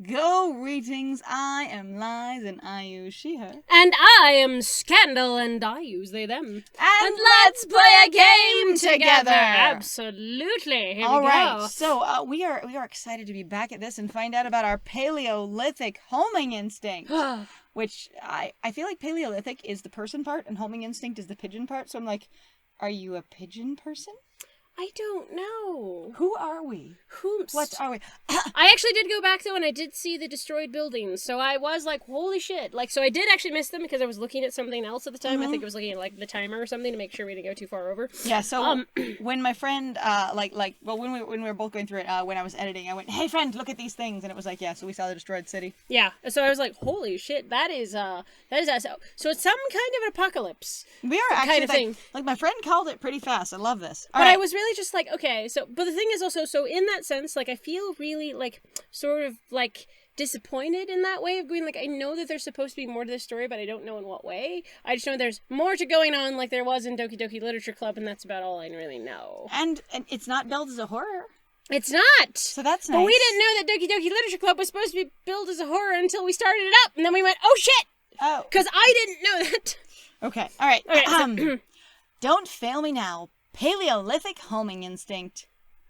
Greetings, I am Lies and I use she, her. And I am Scandal and I use they, them. And let's play a game together! Absolutely. Here All we right, go. so we are excited to be back at this and find out about our Paleolithic homing instinct. Which I feel like Paleolithic is the person part and homing instinct is the pigeon part. So I'm like, are you a pigeon person? I don't know. Who are we? What are we? I actually did go back, though, and I did see the destroyed buildings. So I was like, holy shit. So I did actually miss them because I was looking at something else at the time. I think I was looking at, the timer or something to make sure we didn't go too far over. Yeah, so when my friend, when we were both going through it, when I was editing, I went, hey, friend, look at these things. And it was like, yeah, so we saw the destroyed city. Yeah, so I was like, holy shit, that is so it's some kind of an apocalypse. We are actually, kind of thing. Like, my friend called it pretty fast. I love this. But I was really just like, okay, but the thing is also, so in that sense, I feel really, sort of, disappointed in that way of going, I know that there's supposed to be more to this story, but I don't know in what way. I just know there's more to going on like there was in Doki Doki Literature Club, and that's about all I really know. And it's not billed as a horror. It's not! So that's nice. But we didn't know that Doki Doki Literature Club was supposed to be billed as a horror until we started it up, and then we went, oh shit! Oh. Because I didn't know that. Okay, alright. Okay, Don't fail me now. Paleolithic homing instinct.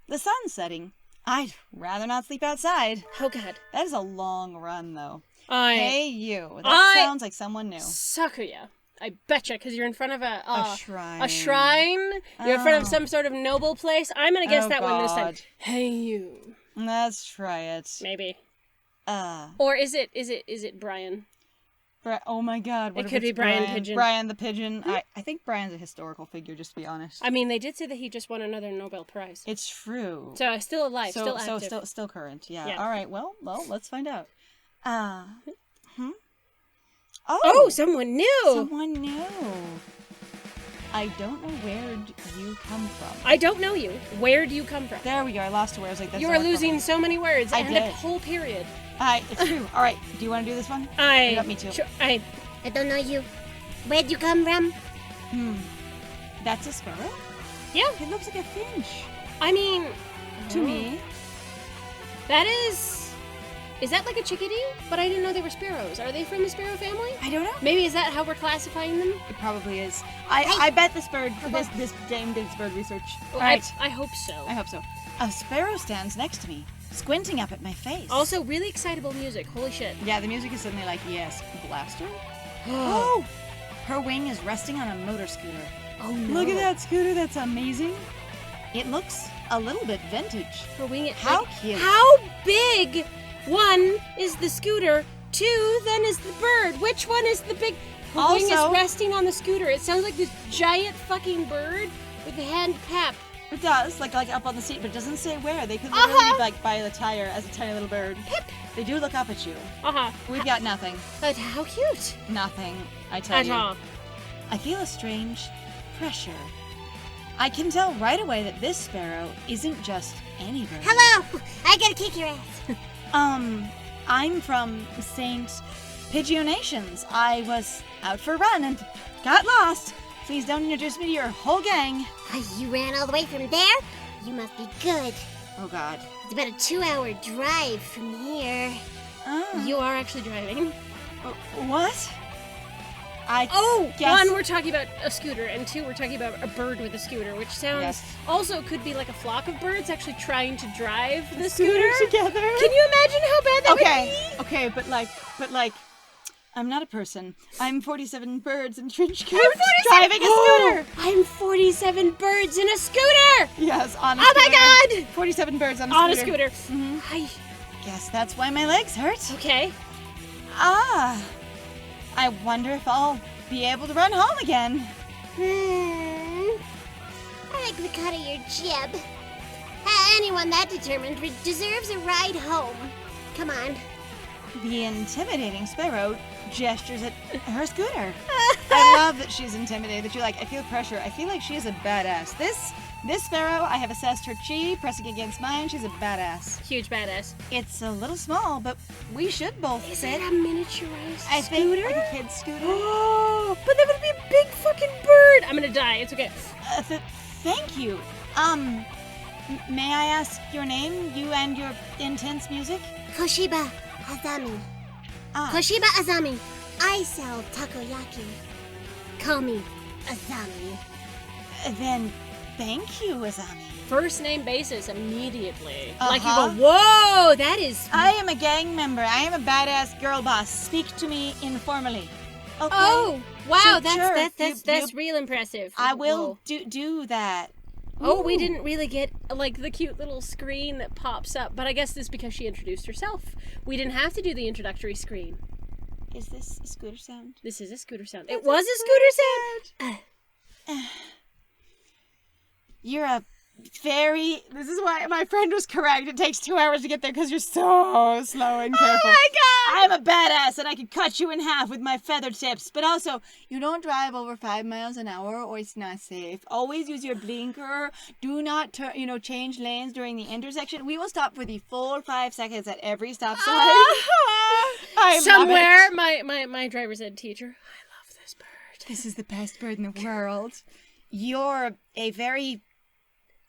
The sun's setting. I'd rather not sleep outside. Oh god. That is a long run, though. Hey, you. That sounds like someone new. Suckuya. I betcha, because you're in front of a shrine. A shrine. You're in front of some sort of noble place. I'm gonna guess that one this time. Hey, you. Let's try it. Maybe. Or Or is it Brian? Oh my god, what it if could it's be Brian Pigeon. Brian the Pigeon. I think Brian's a historical figure, just to be honest. I mean, they did say that he just won another Nobel Prize. It's true. So still alive, still active. So still current, yeah. All right, well, let's find out. Oh, someone new! Someone new. I don't know where you come from. I don't know you. Where do you come from? There we go, I lost a word. I was like, that's you are losing so many words I and did. a whole period. It's true. All right, do you want to do this one? You got me too. Sure, I don't know you. Where'd you come from? That's a sparrow? Yeah. It looks like a finch. I mean... To me. That is that like a chickadee? But I didn't know they were sparrows. Are they from the sparrow family? I don't know. Maybe is that how we're classifying them? It probably is. I bet this dame did bird research. Well, All right. I hope so. I hope so. A sparrow stands next to me, squinting up at my face. Also, really excitable music. Holy shit. Yeah, the music is suddenly like, yes, blaster? Oh! Her wing is resting on a motor scooter. Oh no. Look at that scooter, that's amazing. It looks a little bit vintage. Her wing is... How cute. How big? One is the scooter, two then is the bird. Which one is the big... Her wing is resting on the scooter. It sounds like this giant fucking bird with the hand pap. It does, like up on the seat, but it doesn't say where. They could literally be by the tire as a tiny little bird. Pip. They do look up at you. We've got nothing. But how cute. Nothing, I tell you. I feel a strange pressure. I can tell right away that this sparrow isn't just any bird. Hello! I gotta kick your ass. I'm from St. Pigeonations. I was out for a run and got lost. Please don't introduce me to your whole gang. You ran all the way from there? You must be good. Oh, God. It's about a 2-hour drive from here. You are actually driving. What? One, we're talking about a scooter, and two, we're talking about a bird with a scooter, which sounds also could be like a flock of birds actually trying to drive the scooter together. Can you imagine how bad that would be? Okay, but I'm not a person. I'm 47 birds in trench coats driving a scooter. I'm 47 birds in a scooter. Yes, on a scooter. Oh my God! 47 birds on a scooter. scooter. Mm-hmm. Hi. Guess that's why my legs hurt. Okay. I wonder if I'll be able to run home again. I like the cut of your jib. Anyone that determined deserves a ride home. Come on. The intimidating sparrow gestures at her scooter. I love that she's intimidated. That I feel pressure. I feel like she is a badass. This sparrow, I have assessed her chi, pressing against mine. She's a badass. Huge badass. It's a little small, but we should both fit. Is it a miniaturized scooter? I think like a kid's scooter. Oh, but that would be a big fucking bird. I'm gonna die. It's okay. Thank you. May I ask your name? You and your intense music? Koshiba. AZAMI. Ah, Koshiba AZAMI. I sell takoyaki. Call me AZAMI. then thank you, Azami. First name basis immediately. Uh-huh. Like you go, whoa, that is. I am a gang member. I am a badass girl boss. Speak to me informally. Okay. Oh, wow, Sure, that's you- real impressive. I will Whoa. do that. Oh, we Ooh. didn't really get like the cute little screen that pops up, but I guess this is because she introduced herself. We didn't have to do the introductory screen. Is this a scooter sound? This is a scooter sound. That's It was a scooter sound. You're a very. This is why my friend was correct. It takes 2 hours to get there because you're so slow and careful. Oh my god! I'm a badass and I could cut you in half with my feather tips. But also, you don't drive over 5 miles an hour or it's not safe. Always use your blinker. Do not change lanes during the intersection. We will stop for the full 5 seconds at every stop sign. I Somewhere, love it. my driver's ed teacher. I love this bird. This is the best bird in the world. You're a very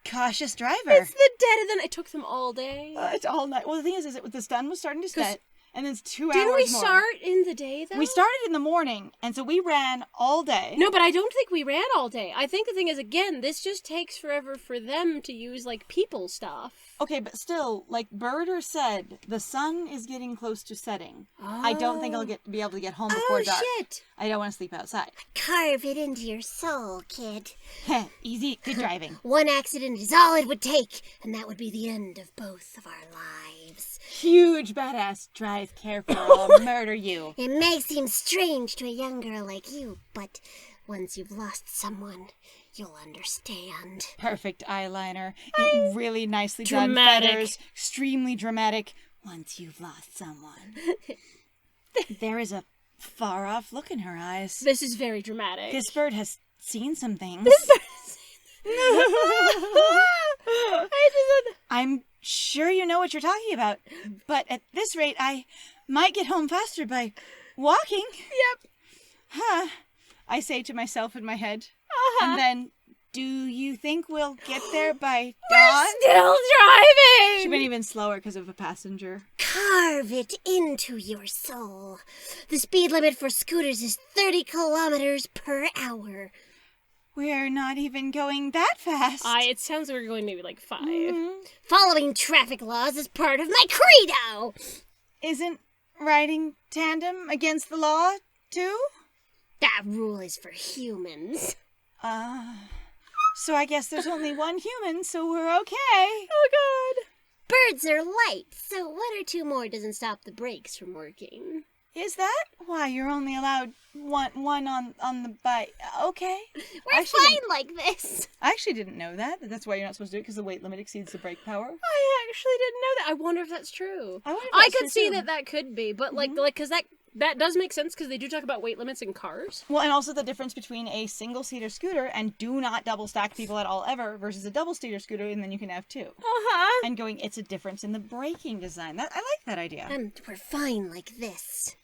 cautious driver. It's the dead of the night. It took them all day. It's all night. Well, the thing is the sun was starting to set, and then it's 2 hours Didn't we more. start in the day though? We started in the morning, and so we ran all day. No, but I don't think we ran all day. I think the thing is, again, this just takes forever for them to use, like, people stuff. Okay, but still, like Birder said, the sun is getting close to setting. I don't think I'll be able to get home before dark. Shit. I don't want to sleep outside. Carve it into your soul, kid. Easy, good driving. One accident is all it would take, and that would be the end of both of our lives. Huge badass. Drive careful, or I'll murder you. It may seem strange to a young girl like you, but once you've lost someone, you'll understand. Perfect eyeliner. Really nicely done Dramatic. feathers. Extremely dramatic. Once you've lost someone. There is a far-off look in her eyes. This is very dramatic. This bird has seen some things. I'm sure you know what you're talking about, but at this rate, I might get home faster by walking. Yep. Huh. I say to myself in my head. Uh-huh. And then, do you think we'll get there by We're dawn? still driving! She went even slower because of a passenger. Carve it into your soul. The speed limit for scooters is 30 kilometers per hour. We're not even going that fast. It sounds like we're going maybe like 5. Following traffic laws is part of my credo. Isn't riding tandem against the law, too? That rule is for humans. So I guess there's only one human, so we're okay. Oh god. Birds are light, so 1 or 2 more doesn't stop the brakes from working. Is that why you're only allowed one on the bike? Okay. We're Actually, fine like this. I actually didn't know that. That's why you're not supposed to do it, because the weight limit exceeds the brake power. I actually didn't know that. I wonder if that's true. I wonder if I that's could true, see too. that could be, but because that does make sense because they do talk about weight limits in cars. Well, and also the difference between a single-seater scooter and do not double-stack people at all ever versus a double-seater scooter, and then you can have 2. Uh-huh. And it's a difference in the braking design. I like that idea. And we're fine like this.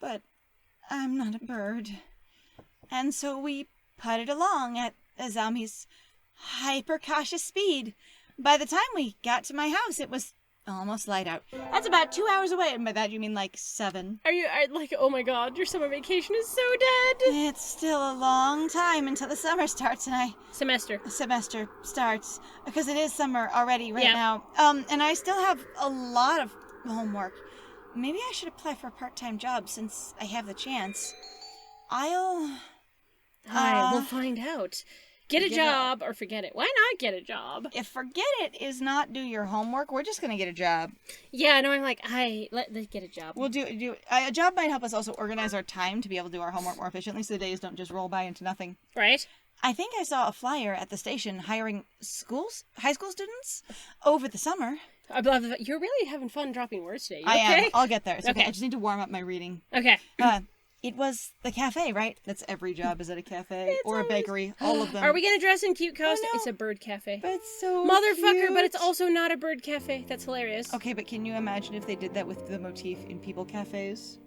But I'm not a bird. And so we putted along at Azami's hyper-cautious speed. By the time we got to my house, it was almost light out. That's about 2 hours away, and by that you mean like 7. Are you oh my god, your summer vacation is so dead. It's still a long time until the summer starts, and Semester starts, because it is summer already right Yeah. now. And I still have a lot of homework. Maybe I should apply for a part-time job since I have the chance. We'll find out. Get a job or forget it. Why not get a job? If forget it is not do your homework, we're just gonna get a job. Yeah, no, I'm like, let's get a job. We'll do a job might help us also organize our time to be able to do our homework more efficiently, so the days don't just roll by into nothing. Right? I think I saw a flyer at the station hiring high school students over the summer. I love that. You're really having fun dropping words today. You I okay? am. I'll get there. It's okay. Okay. I just need to warm up my reading. Okay. It was the cafe, right? That's every job is at a cafe or a bakery. All of them. Are we gonna dress in cute costumes? no. It's a bird cafe. But it's so Motherfucker, but it's cute. also not a bird cafe. That's hilarious. Okay, but can you imagine if they did that with the motif in people cafes?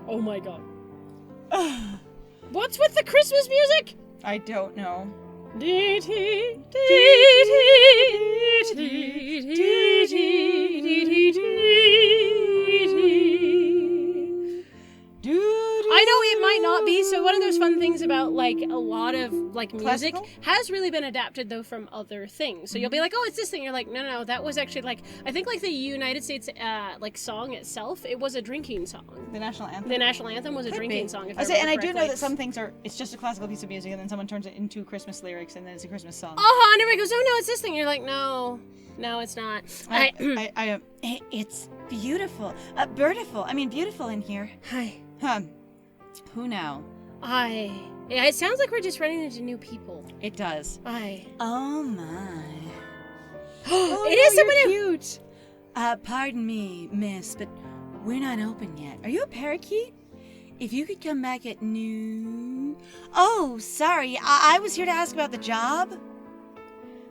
Oh my god. What's with the Christmas music? I don't know. Dee-dee, dee-dee, dee-dee, dee-dee, dee-dee, like a lot of like music Classical? has really been adapted though from other things. So you'll be like, oh, it's this thing. You're like, no, that was actually like, I think like the United States like song itself, it was a drinking song. The national anthem. The national anthem was a Could drinking be. song. If I say, and I do remember know that correctly. some things it's just a classical piece of music, and then someone turns it into Christmas lyrics, and then it's a Christmas song. Oh, and everybody goes, oh no, it's this thing. You're like, no, it's not. It's beautiful. Birdiful. I mean, beautiful in here. Hi. Who now? Yeah, it sounds like we're just running into new people. It does. Oh my. It is someone who... cute. Pardon me, miss, but we're not open yet. Are you a parakeet? If you could come back at noon... Oh, sorry. I was here to ask about the job.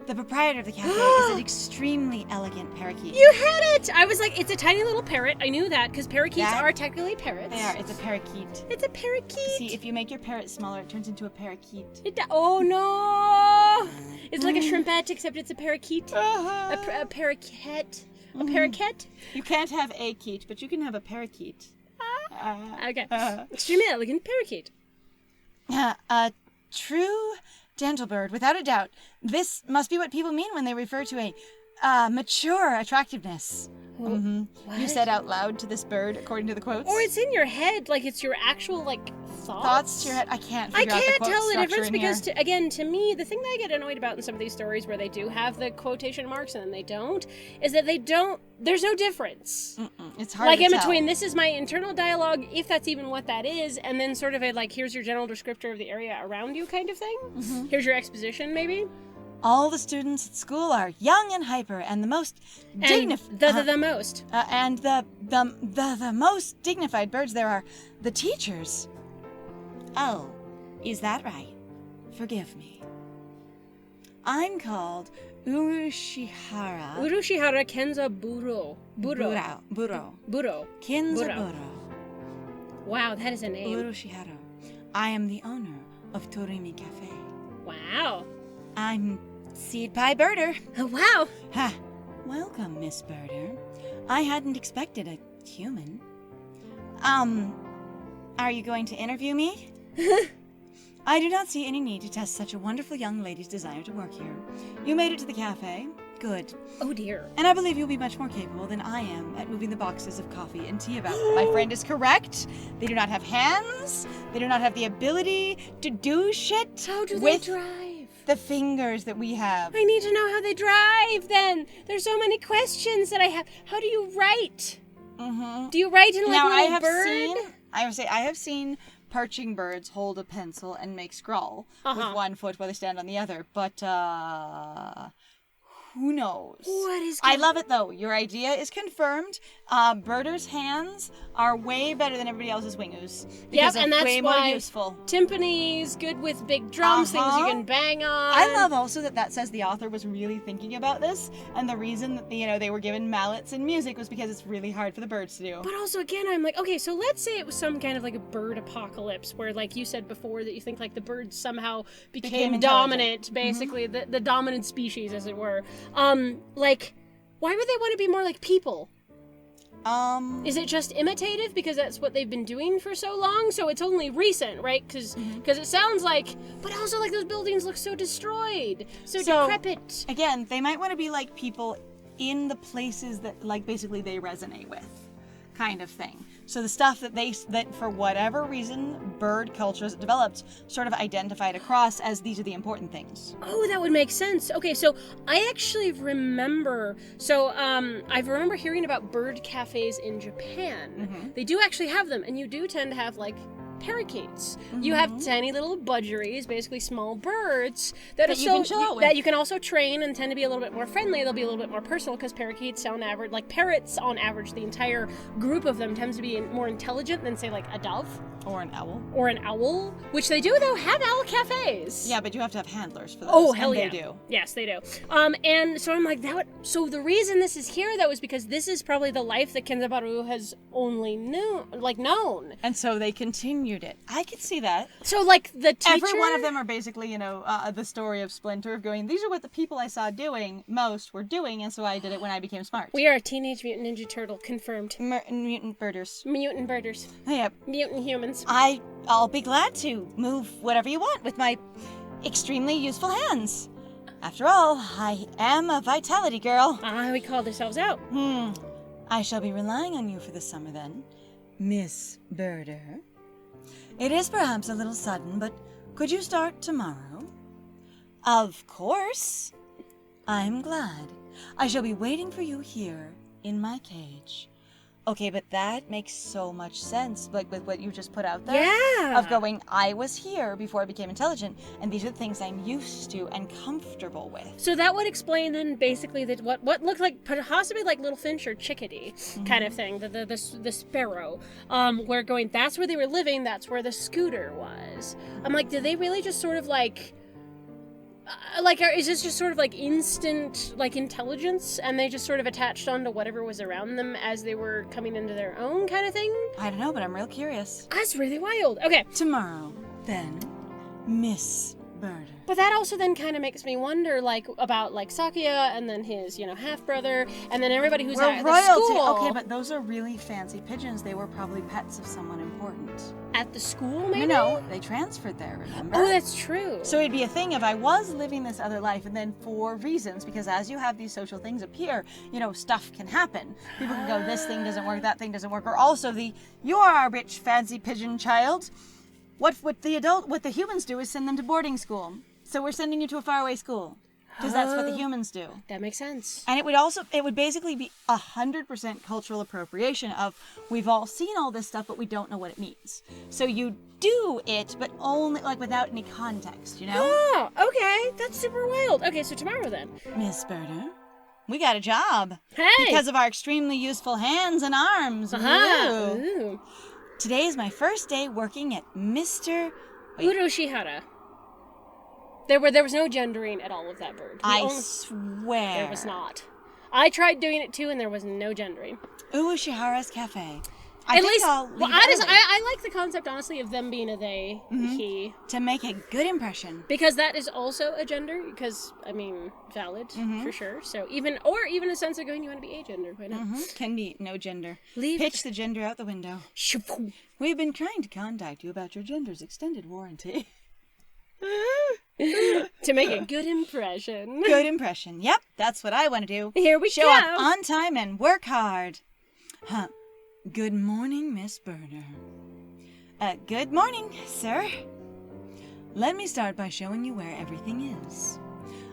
The proprietor of the cafe is an extremely elegant parakeet. You had it! I was like, it's a tiny little parrot. I knew that, because parakeets are technically parrots. They are. It's a parakeet. It's a parakeet. See, if you make your parrot smaller, it turns into a parakeet. Oh, no! It's like a shrimpette, except it's a parakeet. A parakeet. A parakeet? You can't have a keet, but you can have a parakeet. Okay. Extremely elegant parakeet. A true gentle bird, without a doubt. This must be what people mean when they refer to a mature attractiveness. What? You said out loud to this bird, according to the quotes. Or it's in your head, like it's your actual, like, Thoughts to your head. I can't figure out the quote tell the structure difference in because, here. again, to me, the thing that I get annoyed about in some of these stories where they do have the quotation marks and then they don't, is that there's no difference. It's hard Like to in tell. between, this is my internal dialogue, if that's even what that is, and then sort of a, like, here's your general descriptor of the area around you kind of thing. Mm-hmm. Here's your exposition, maybe. All the students at school are young and hyper, and the most dignified. The most. And the most dignified birds there are the teachers. Oh, is that right? Forgive me. I'm called Urushihara. Urushihara Kenza Buro. Buro. Kinzaburo. Wow, that is a name. Urushihara. I am the owner of Torimi Cafe. Wow. I'm Seed Pie Birder. Oh, wow. Ha! Welcome, Miss Birder. I hadn't expected a human. Are you going to interview me? I do not see any need to test such a wonderful young lady's desire to work here. You made it to the cafe. Good. Oh, dear. And I believe you'll be much more capable than I am at moving the boxes of coffee and tea about. My friend is correct. They do not have hands. They do not have the ability to do shit How do they with drive? the fingers that we have. I need to know how they drive, then. There's so many questions that I have. How do you write? Mm-hmm. Do you write in like Now, a little bird? I have seen perching birds hold a pencil and make scrawl with one foot while they stand on the other, but who knows? What is I love it though. Your idea is confirmed. Birders' hands are way better than everybody else's wingoos. Because and they're that's way more why useful. timpani's good with big drums, things you can bang on. I love also that says the author was really thinking about this, and the reason that they were given mallets and music was because it's really hard for the birds to do. But also, again, I'm like, okay, so let's say it was some kind of like a bird apocalypse where, like you said before, that you think like the birds somehow became intelligent. dominant, basically, the dominant species, as it were. Like, why would they want to be more like people? Is it just imitative because that's what they've been doing for so long? So it's only recent, right? Because it sounds like, but also like those buildings look so destroyed, so decrepit. Again, they might want to be like people in the places that, like, basically they resonate with, kind of thing. So the stuff that for whatever reason bird cultures developed sort of identified across as these are the important things. Oh, that would make sense. Okay, so I actually remember. So I remember hearing about bird cafes in Japan. They do actually have them, and you do tend to have like parakeets. You have tiny little budgeries, basically small birds that you can chill out with. that you can also train and tend to be a little bit more friendly. They'll be a little bit more personal because parakeets on average, like parrots on average, the entire group of them tends to be more intelligent than say like a dove Or an owl. or an owl, which they do though have owl cafes. Yeah, but you have to have handlers for those. Oh, hell and yeah. They do. Yes, they do. And so I'm like, so the reason this is here, though, is because this is probably the life that Kenzabaru has only known. And so they continue you did. I could see that. So, like, the teacher... Every one of them are basically, the story of Splinter, of going, these are what the people I saw doing most were doing, and so I did it when I became smart. We are a Teenage Mutant Ninja Turtle, confirmed. Mutant birders. Mutant birders. Yep. Mutant humans. I'll be glad to move whatever you want with my extremely useful hands. After all, I am a vitality girl. We called ourselves out. I shall be relying on you for the summer then, Miss Birder. It is perhaps a little sudden, but could you start tomorrow? Of course. I'm glad. I shall be waiting for you here in my cage. Okay, but that makes so much sense, like with what you just put out there. Yeah. Of going, I was here before I became intelligent, and these are the things I'm used to and comfortable with. So that would explain then basically that what looked like possibly like Little Finch or Chickadee kind of thing, the sparrow. Where going, that's where they were living, that's where the scooter was. I'm like, did they really just sort of like is this just sort of like instant like intelligence, and they just sort of attached onto whatever was around them as they were coming into their own kind of thing? I don't know, but I'm real curious. That's really wild. Okay. Tomorrow, then, Miss Birder. But that also then kind of makes me wonder, like, about, like, Sakuya, and then his, half-brother, and then everybody who's at the school. Okay, but those are really fancy pigeons. They were probably pets of someone important. At the school, maybe? No, they transferred there, remember? Oh, that's true. So it'd be a thing if I was living this other life, and then for reasons, because as you have these social things appear, stuff can happen. People can go, this thing doesn't work, that thing doesn't work, or also you are a rich, fancy pigeon child. What the humans do is send them to boarding school. So we're sending you to a faraway school. Because that's what the humans do. That makes sense. And it would basically be 100% cultural appropriation of, we've all seen all this stuff, but we don't know what it means. So you do it, but only, like, without any context, Oh, okay. That's super wild. Okay, so tomorrow then. Miss Birder, we got a job. Hey! Because of our extremely useful hands and arms. Uh-huh. Ooh. Ooh. Today is my first day working at Mr. Uroshihara. There was no gendering at all of that bird. I swear. There was not. I tried doing it too, and there was no gendering. Uroshihara's Cafe. I like the concept, honestly, of them being a they, he. To make a good impression. Because that is also a gender, because, valid, for sure. So even a sense of going, you want to be a gender, why not? Can be no gender. Leave. Pitch the gender out the window. We've been trying to contact you about your gender's extended warranty. To make a good impression. Good impression. Yep, that's what I want to do. Here we Show go. up on time and work hard. Good morning, Miss Birder. Good morning, sir. Let me start by showing you where everything is.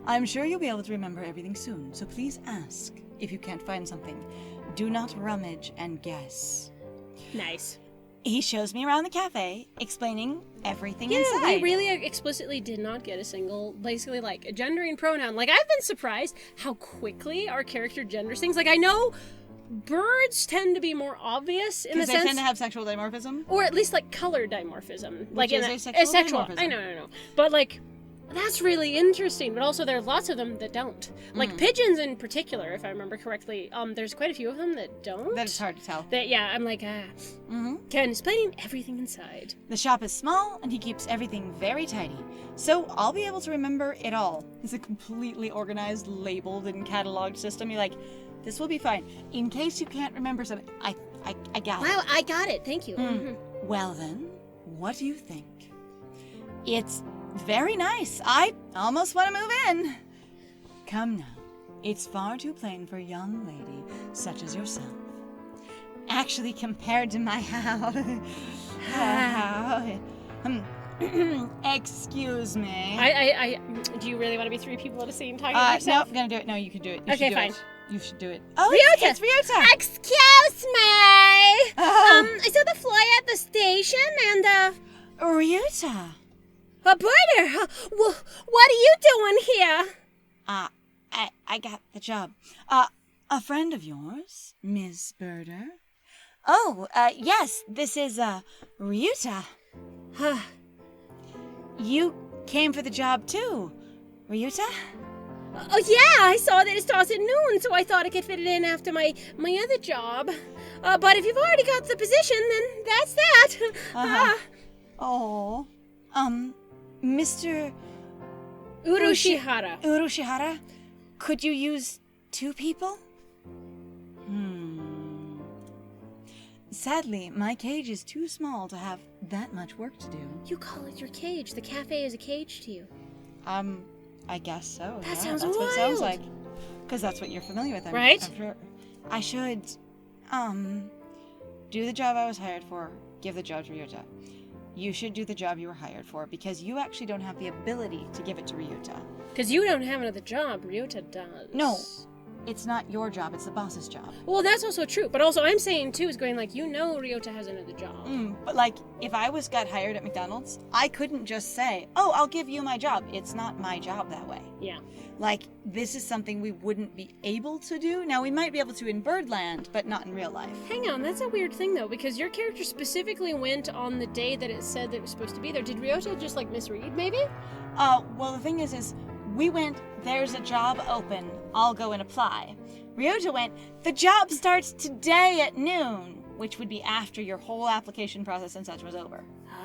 I'm sure you'll be able to remember everything soon, so please ask if you can't find something. Do not rummage and guess. Nice. He shows me around the cafe, explaining everything Yeah, inside. we really explicitly did not get a single, basically, like, a gendering pronoun. Like, I've been surprised how quickly our character genders things. Like, I know birds tend to be more obvious in the sense... Because they tend to have sexual dimorphism? Or at least, like, color dimorphism. Which is asexual dimorphism. I know. But, like, that's really interesting. But also, there are lots of them that don't. Like, pigeons in particular, if I remember correctly, there's quite a few of them that don't. That is hard to tell. I'm like, Ken is explaining everything inside. The shop is small, and he keeps everything very tidy. So I'll be able to remember it all. It's a completely organized, labeled, and cataloged system. You're like, this will be fine. In case you can't remember something, I got it. Wow, I got it. Thank you. Well then, what do you think? It's very nice. I almost want to move in. Come now. It's far too plain for a young lady such as yourself. Actually, compared to my house. Excuse me. I do you really want to be three people at a scene talking to yourself? No, I'm gonna do it. No, you can do it. Okay, fine. You should do it. Oh, Ryota! It's Ryota! Excuse me! I saw the flyer at the station and, Ryota! Birder, what are you doing here? I got the job. A friend of yours, Ms. Birder? Oh, yes, this is, Ryota. You came for the job, too, Ryota? Oh, yeah, I saw that it starts at noon, so I thought I could fit it in after my other job. But if you've already got the position, then that's that. Oh. Mr. Urushihara. Urushihara, could you use 2 people? Sadly, my cage is too small to have that much work to do. You call it your cage. The cafe is a cage to you. I guess so. That yeah, sounds that's what it sounds wild. like. Because that's what you're familiar with, Right? I'm sure. I should, do the job I was hired for, give the job to Ryota. You should do the job you were hired for, because you actually don't have the ability to give it to Ryota. Because you don't have another job. Ryota does. No. It's not your job, it's the boss's job. Well, that's also true. But also, I'm saying, too, is going like, Ryota has another job. But like, if I got hired at McDonald's, I couldn't just say, oh, I'll give you my job. It's not my job that way. Yeah. Like, this is something we wouldn't be able to do. Now, we might be able to in Birdland, but not in real life. Hang on, that's a weird thing, though, because your character specifically went on the day that it said that it was supposed to be there. Did Ryota just, like, misread, maybe? Well, the thing is we went, there's a job open, I'll go and apply. Ryota went, the job starts today at noon, which would be after your whole application process and such was over.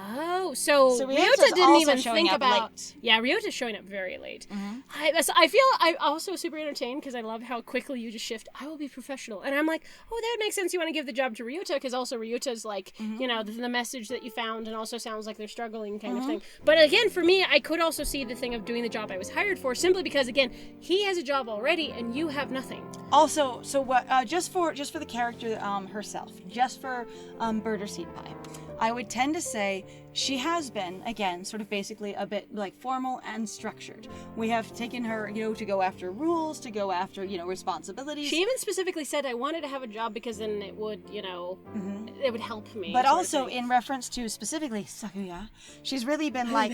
Oh, so Ryota's Ryota didn't also even showing think up about. late. Yeah, Ryota's showing up very late. Mm-hmm. I feel I'm also super entertained because I love how quickly you just shift. I will be professional, and I'm like, oh, that would make sense. You want to give the job to Ryota because also Ryota's like, the message that you found, and also sounds like they're struggling kind of thing. But again, for me, I could also see the thing of doing the job I was hired for simply because again, he has a job already, and you have nothing. Also, so what? Just for the character herself, just for Bird or Seed Pie, I would tend to say she has been, again, sort of basically a bit like formal and structured. We have taken her, to go after rules, to go after, responsibilities. She even specifically said I wanted to have a job because then it would, it would help me. But sort of also thing. in reference to specifically Sakuya, she's really been like,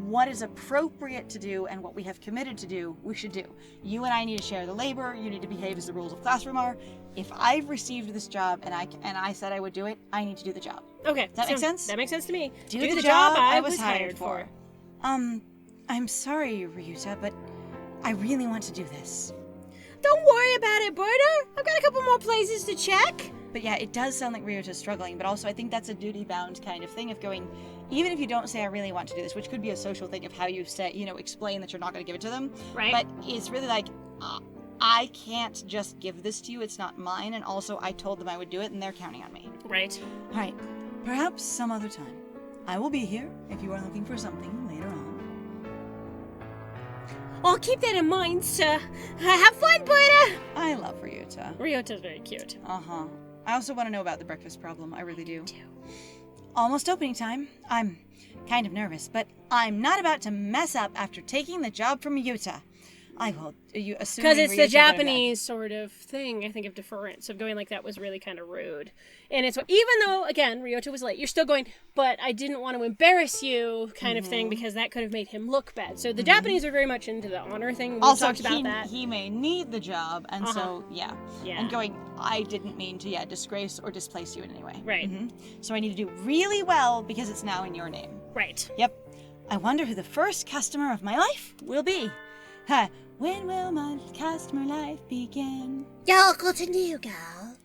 what is appropriate to do and what we have committed to do, we should do. You and I need to share the labor, you need to behave as the rules of classroom are. If I've received this job and I said I would do it, I need to do the job. Okay. Does that make sense? That makes sense to me. Do the job I was hired for. I'm sorry, Ryuta, but I really want to do this. Don't worry about it, Berta. I've got a couple more places to check. But yeah, it does sound like Ryuta's struggling, but also I think that's a duty-bound kind of thing of going, even if you don't say I really want to do this, which could be a social thing of how you say, explain that you're not going to give it to them. Right. But it's really like, I can't just give this to you, it's not mine, and also I told them I would do it, and they're counting on me. Right. Alright, perhaps some other time. I will be here if you are looking for something later on. I'll keep that in mind, sir. Have fun, Berta. I love Ryuta. Ryota's very cute. Uh-huh. I also want to know about the breakfast problem, I really do. Almost opening time. I'm kind of nervous, but I'm not about to mess up after taking the job from Ryuta. I will, you assume. Because it's the Japanese sort of thing, I think, of deference, of going like that was really kind of rude. And it's, even though, again, Ryota was late, you're still going, but I didn't want to embarrass you kind of thing, because that could have made him look bad. So the Japanese are very much into the honor thing. We talked about that. He may need the job, and so, yeah. And going, I didn't mean to, disgrace or displace you in any way. Right. So I need to do really well, because it's now in your name. Right. Yep. I wonder who the first customer of my life will be. Huh. When will my customer life begin? Yoko to new gal.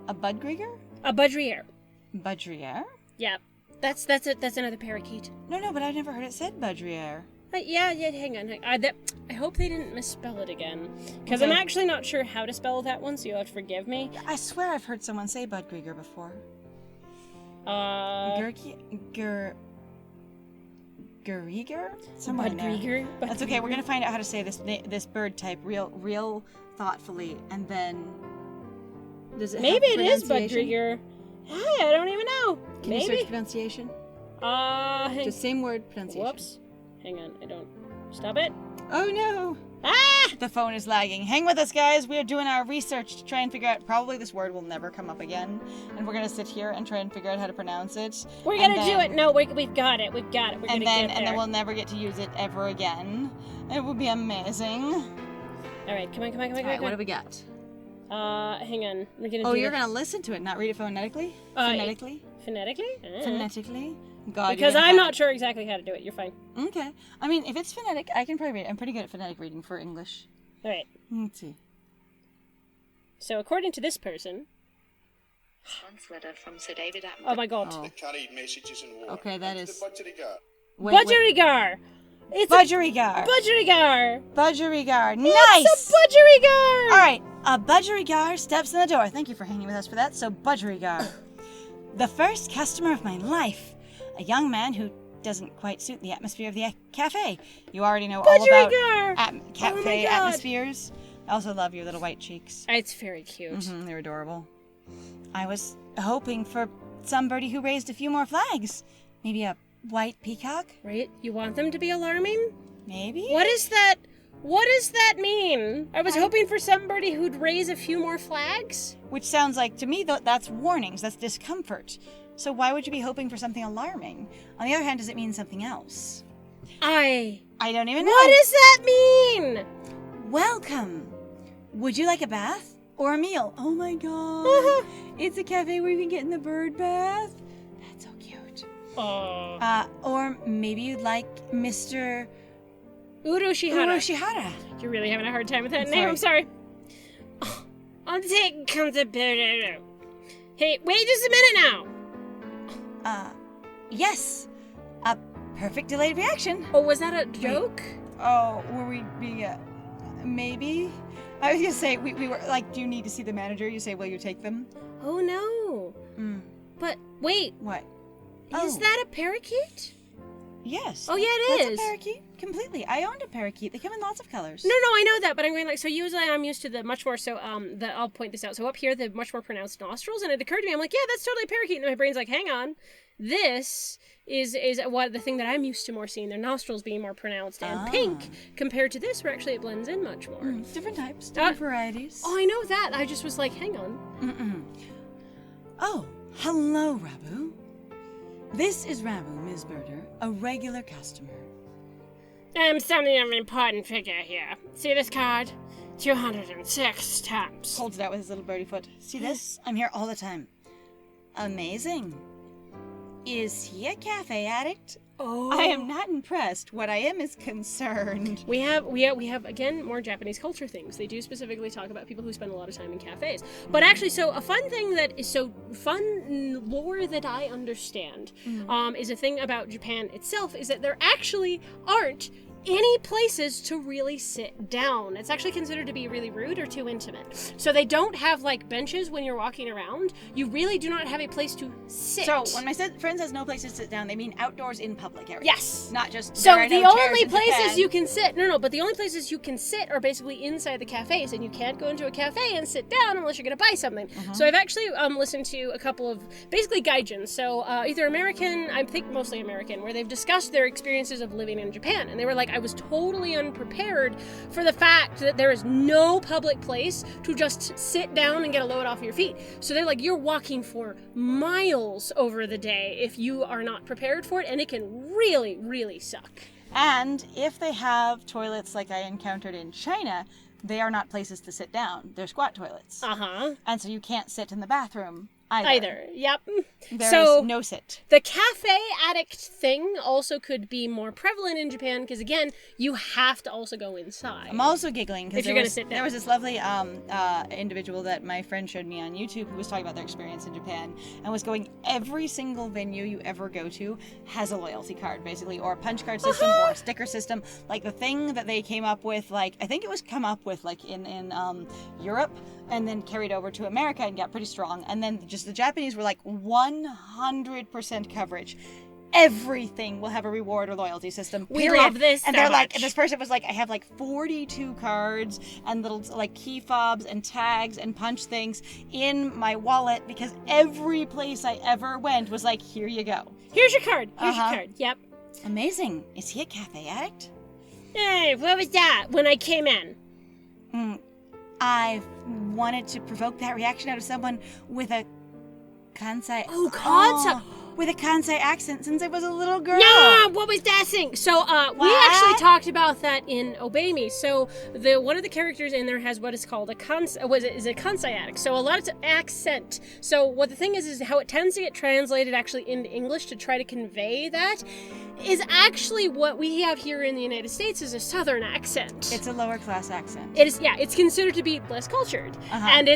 A Budgrieger? A Budriere. Budriere? Yeah. That's another parakeet. No, but I've never heard it said Budriere. Yeah, hang on. I hope they didn't misspell it again. Because I'm actually not sure how to spell that one, so you'll have to forgive me. I swear I've heard someone say Budgrieger before. Guriger? Somewhere in there. Budgrieger? That's okay. We're gonna find out how to say this bird type real thoughtfully, and then does it? Maybe have it is pronunciation? Budgrieger. I don't even know. Can you Maybe. search pronunciation? Just same word pronunciation. Whoops. Hang on. I don't. Stop it. Oh no! Ah! The phone is lagging. Hang with us, guys. We are doing our research to try and figure out. Probably this word will never come up again, and we're gonna sit here and try and figure out how to pronounce it. We're gonna do it. No, we've got it. We're gonna get it there. And then we'll never get to use it ever again. It would be amazing. All right, come on. Alright, what do we got? Hang on. We're gonna. Oh, you're gonna listen to it, not read it phonetically. Phonetically. Phonetically. Phonetically. God. Because I'm not sure exactly how to do it. You're fine. Okay. I mean, if it's phonetic, I can probably read it. I'm pretty good at phonetic reading for English. All right. Let's see. So according to this person, Transletter from Sir David Attenborough. Oh my god. Oh. The carried messages and war. Okay, that is... The budgerigar. Budgerigar! It's Budgerigar. Budgerigar! Budgerigar. Nice! It's a budgerigar! All right, a budgerigar steps in the door. Thank you for hanging with us for that. So, budgerigar. The first customer of my life. A young man who doesn't quite suit the atmosphere of the cafe. You already know all about cafe atmospheres. I also love your little white cheeks. It's very cute. They're adorable. I was hoping for somebody who raised a few more flags. Maybe a white peacock? Right? You want them to be alarming? Maybe? What is that? What does that mean? I was hoping for somebody who'd raise a few more flags? Which sounds like, to me, that's warnings. That's discomfort. So why would you be hoping for something alarming? On the other hand, does it mean something else? I don't even know. What does that mean? Welcome. Would you like a bath or a meal? Oh my god. It's a cafe where you can get in the bird bath. That's so cute. Or maybe you'd like Mr. Uroshihara. You're really having a hard time with that I'm name. I'm sorry. sorry. I'll take come to bed. Hey, wait just a minute now. Yes. A perfect delayed reaction. Oh, was that a joke? Oh, were we being maybe? I was gonna say, we were like, do you need to see the manager? You say, will you take them? Oh no. But wait, What? is that a parakeet? Yes. Oh yeah, it That's is. a parakeet. Completely. I owned a parakeet. They come in lots of colors. No, I know that, but I'm going like, so usually I'm used to the much more, so, I'll point this out. So up here, the much more pronounced nostrils, and it occurred to me, I'm like, yeah, that's totally a parakeet, and my brain's like, hang on, this is what the thing that I'm used to more seeing, their nostrils being more pronounced and pink, compared to this, where actually it blends in much more. Different types, different varieties. Oh, I know that, I just was like, hang on. Oh, hello, Rabu. This is Rabu, Ms. Birder, a regular customer. I'm something of an important figure here. See this card? 206 times. Holds it out with his little birdie foot. See this? I'm here all the time. Amazing. Is he a cafe addict? Oh. I am not impressed. What I am is concerned. We have again more Japanese culture things. They do specifically talk about people who spend a lot of time in cafes. But actually, so a fun thing that is so fun lore that I understand is a thing about Japan itself is that there actually aren't any places to really sit down. It's actually considered to be really rude or too intimate. So they don't have like benches when you're walking around. You really do not have a place to sit. So when my friend says no place to sit down, they mean outdoors in public areas. Yes. Not just So there are the no chairs only in places Japan. you can sit, but the only places you can sit are basically inside the cafes, and you can't go into a cafe and sit down unless you're going to buy something. So I've actually listened to a couple of basically gaijins, so either American, I think mostly American, where they've discussed their experiences of living in Japan, and they were like, I was totally unprepared for the fact that there is no public place to just sit down and get a load off your feet. So they're like, you're walking for miles over the day if you are not prepared for it, and it can really, really suck. And if they have toilets like I encountered in China, they are not places to sit down. They're squat toilets. And so you can't sit in the bathroom either. Yep. There So- is no sit. The cafe addict thing also could be more prevalent in Japan because, again, you have to also go inside. I'm also giggling because If you're gonna sit down. there was this lovely individual that my friend showed me on YouTube who was talking about their experience in Japan and was going, every single venue you ever go to has a loyalty card, basically, or a punch card system or a sticker system. Like the thing that they came up with, like, I think it was come up with like in Europe and then carried over to America and got pretty strong. And then just the Japanese were like 100% coverage. Everything will have a reward or loyalty system. We period. love this And so they're like, much. this person was like, I have like 42 cards and little like key fobs and tags and punch things in my wallet because every place I ever went was like, here you go. Here's your card. Here's your card. Yep. Amazing. Is he a cafe addict? Hey, what was that when I came in? I wanted to provoke that reaction out of someone with a Kansai. Oh, Kansai. With a Kansai accent since I was a little girl. No, what was that thing? So, we What? actually talked about that in Obey Me. So, one of the characters in there has what is called a Kansai addict. So, a lot of accent. So, what the thing is how it tends to get translated actually into English to try to convey that is actually what we have here in the United States is a Southern accent. It's a lower class accent. It is, yeah, it's considered to be less cultured. And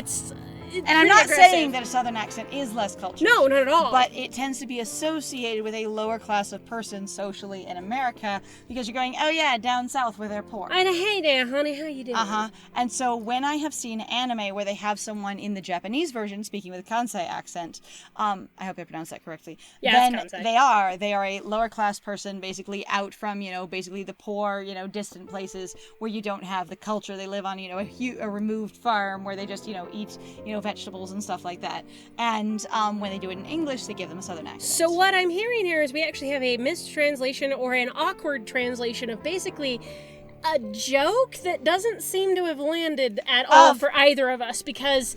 And I'm not saying that a Southern accent is less cultured. No, not at all. But it tends to be associated with a lower class of person socially in America because you're going, oh yeah, down south where they're poor. And hey there, honey, how you doing? And so when I have seen anime where they have someone in the Japanese version speaking with a Kansai accent, I hope I pronounced that correctly. Yeah, then it's Kansai. they are a lower class person, basically out from, basically the poor, distant places where you don't have the culture. They live on, a removed farm where they just, eat, vegetables and stuff like that. And when they do it in English, they give them a Southern accent. So what I'm hearing here is we actually have a mistranslation or an awkward translation of basically a joke that doesn't seem to have landed at all for either of us because,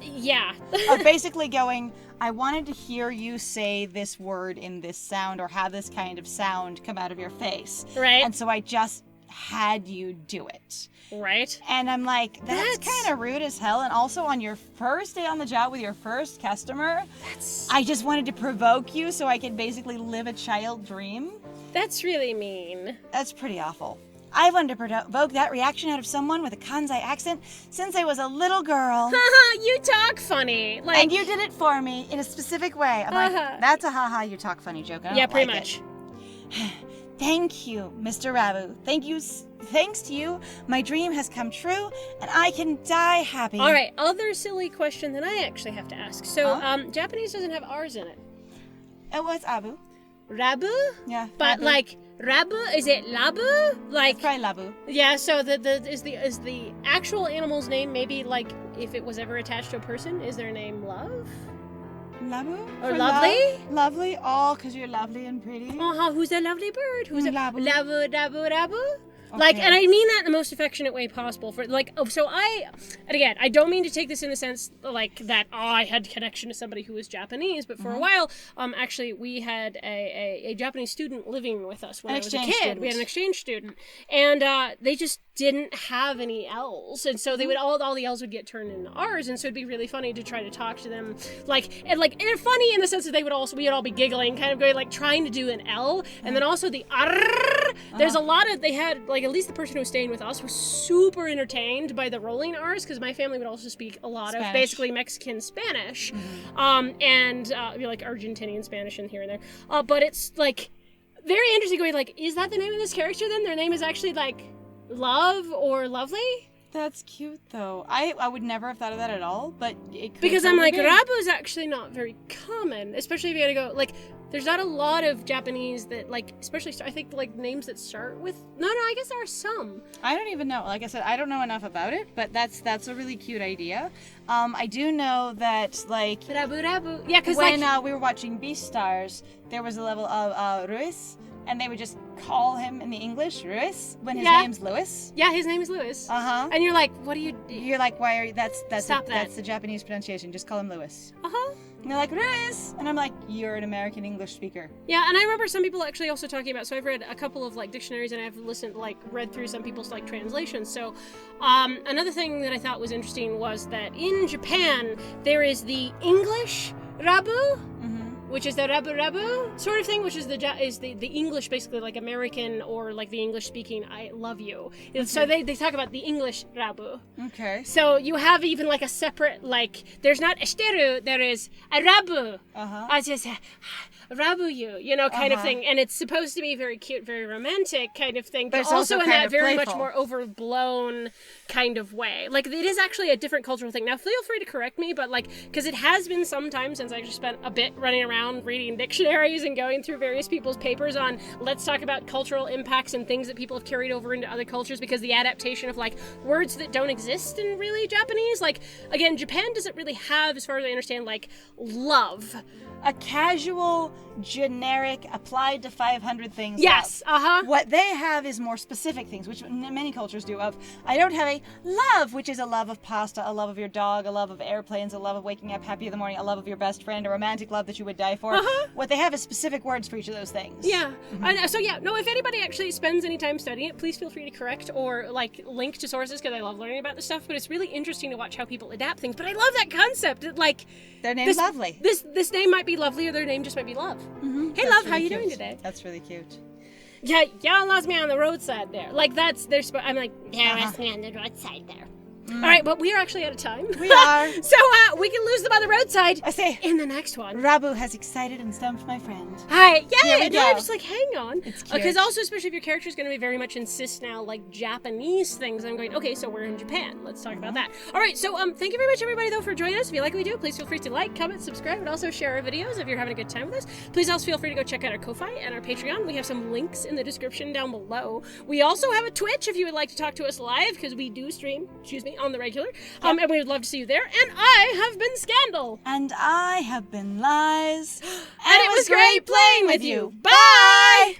yeah. Of basically going, I wanted to hear you say this word in this sound or have this kind of sound come out of your face. Right. And so I just had you do it. Right. And I'm like, that's kind of rude as hell. And also on your first day on the job with your first customer, I just wanted to provoke you so I could basically live a child dream. That's really mean. That's pretty awful. I wanted to provoke that reaction out of someone with a Kansai accent since I was a little girl. Haha, you talk funny. And you did it for me in a specific way. I'm like, that's a haha, you talk funny joke. I don't yeah, pretty like much. It. Thank you, Mr. Rabu. Thanks to you, my dream has come true, and I can die happy. All right, other silly question that I actually have to ask. So, Japanese doesn't have R's in it. What's Abu? Rabu? Yeah. But Rabu. like Rabu, is it Labu? Like it's probably Labu. Yeah. So is the actual animal's name maybe like if it was ever attached to a person? Is their name Love? Labu? Or For Lovely? Lovely? Oh, because you're lovely and pretty. Who's a lovely bird? Who's a Labu? Labu, Labu, Labu? Okay. Like, and I mean that in the most affectionate way possible. For like, so and again, I don't mean to take this in the sense like that. I had connection to somebody who was Japanese, but for a while, actually, we had a Japanese student living with us when I was a kid. Student. We had an exchange student, and they just didn't have any L's, and so they would all the L's would get turned into R's, and so it'd be really funny to try to talk to them, and funny in the sense that we'd all be giggling, kind of going like trying to do an L, and then also the R. There's a lot of they had like at least the person who was staying with us was super entertained by the rolling R's because my family would also speak a lot Spanish. of basically Mexican Spanish, and like Argentinian Spanish in here and there, but it's like very interesting going like, is that the name of this character then? Their name is actually like Love or Lovely? That's cute though. I would never have thought of that at all, but it could because I'm totally like, be. Rabu is actually not very common, especially if you gotta go like. There's not a lot of Japanese that like, especially I think like names that start with. No, I guess there are some. I don't even know. Like I said, I don't know enough about it, but that's a really cute idea. I do know that like Rabu. Yeah, because when we were watching Beastars, there was a level of Ruiz, and they would just call him in the English Ruiz when his name's Lewis. Yeah, his name is Lewis. And you're like, what do you? You're like, why are you? That's Stop that. That's the Japanese pronunciation. Just call him Lewis. And they're like, Ruiz! And I'm like, you're an American English speaker. Yeah, and I remember some people actually also talking about, so I've read a couple of like dictionaries and I've read through some people's like translations. So another thing that I thought was interesting was that in Japan, there is the English Rabu, which is the Rabu sort of thing, which is the English, basically like American or like the English speaking, I love you. Okay. So they talk about the English Rabu. Okay. So you have even like a separate, like, there's not esteru, there is a Rabu. I just Rabu you know, kind of thing. And it's supposed to be very cute, very romantic kind of thing, but it's also in kind that of very playful. much more overblown kind of way. Like, it is actually a different cultural thing. Now, feel free to correct me, but like, because it has been some time since I just spent a bit running around reading dictionaries and going through various people's papers on let's talk about cultural impacts and things that people have carried over into other cultures, because the adaptation of like words that don't exist in really Japanese, like, again, Japan doesn't really have, as far as I understand, like love. A casual, generic, applied to 500 things. Yes, What they have is more specific things, which many cultures do. I don't have a love, which is a love of pasta, a love of your dog, a love of airplanes, a love of waking up happy in the morning, a love of your best friend, a romantic love that you would die for. What they have is specific words for each of those things. Yeah. So yeah, no, if anybody actually spends any time studying it, please feel free to correct or like link to sources, because I love learning about this stuff, but it's really interesting to watch how people adapt things. But I love that concept that like Their name's lovely. This name might be lovely, or their name just might be Love. Hey, That's Love, how really you cute. doing today? That's really cute. Yeah, y'all lost me on the roadside there. Like, I'm like, yeah, lost me on the roadside there. All right, but we are actually out of time. We are. So we can lose them on the roadside I say, in the next one. Rabu has excited and stumped my friend. Hi, Here yeah, we and I'm go. just like, hang on. It's cute. Because also, especially if your character is going to be very much insist now, like Japanese things, I'm going, okay, so we're in Japan. Let's talk about that. All right, so thank you very much, everybody, though, for joining us. If you like what we do, please feel free to like, comment, subscribe, and also share our videos if you're having a good time with us. Please also feel free to go check out our Ko-Fi and our Patreon. We have some links in the description down below. We also have a Twitch if you would like to talk to us live, because we do stream, on the regular. And we would love to see you there. And I have been Scandal. And I have been Lies. And it was great playing with you. Bye!